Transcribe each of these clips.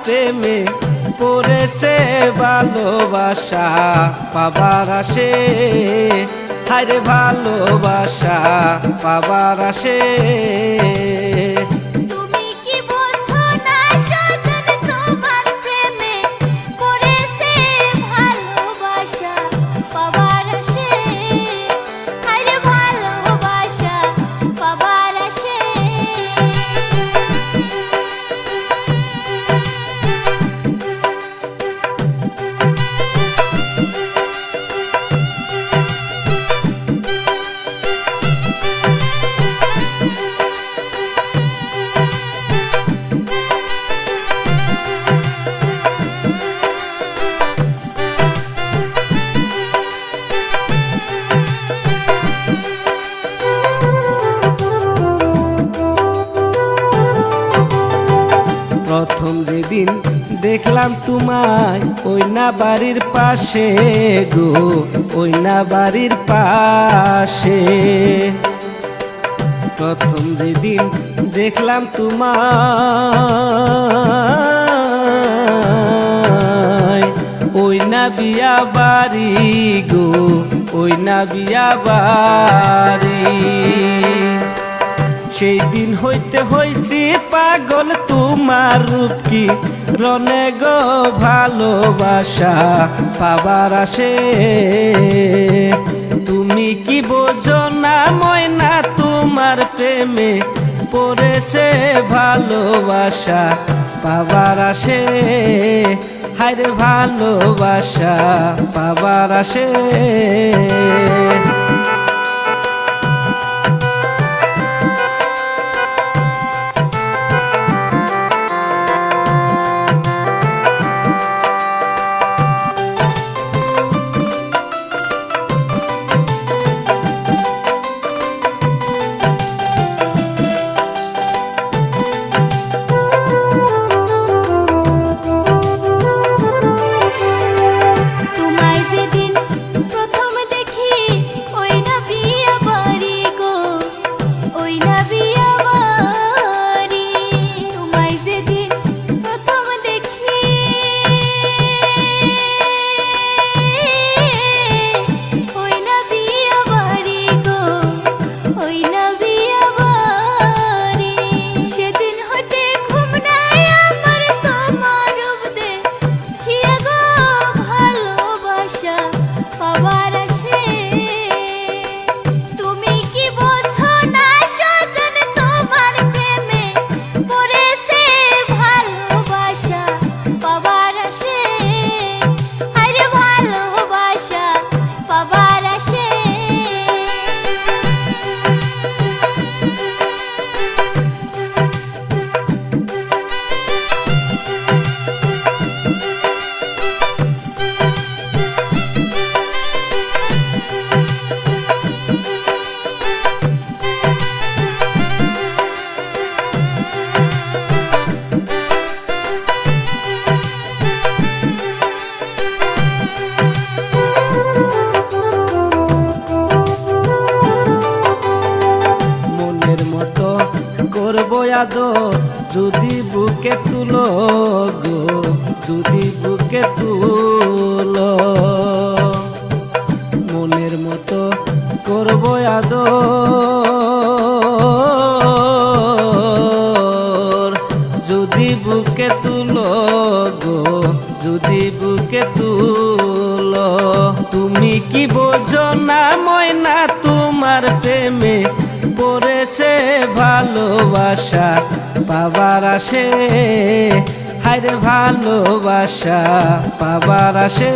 প্রেমে পড়েছে ভালোবাসা পাবার আসে, হায়রে ভালোবাসা পাবার আসে। প্রথম যেদিন দেখলাম তোমায় ওই না বাড়ির পাশে গো, ওই না বাড়ির পাশে। প্রথম যেদিন দেখলাম তোমায় ওই না বিয়া বাড়ি গো, ওই না বিয়া বাড়ি। সেই দিন হইতে হইছি পাগল তোমার রূপ কি রনে গো, ভালোবাসা পাবার আসে। তুমি কি বোঝো না ময়না তোমার প্রেমে পড়েছে ভালোবাসা পাবার আসে, হায়রে ভালোবাসা পাবার আসে। যদি বুকে তুলো গো, যদি বুকে তুলো মনের মতো করবো আদর। যদি বুকে তুলো গো, যদি বুকে তুলো। তুমি কি বোঝো না ময়না তোমার প্রেমে পড়েছে ভালোবাসা পাবার আসে, হায়রে ভালোবাসা পাবার আসে।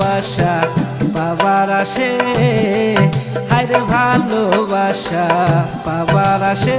ভালোবাসা পাবার আসে, হায়রে ভালোবাসা পাবার আসে।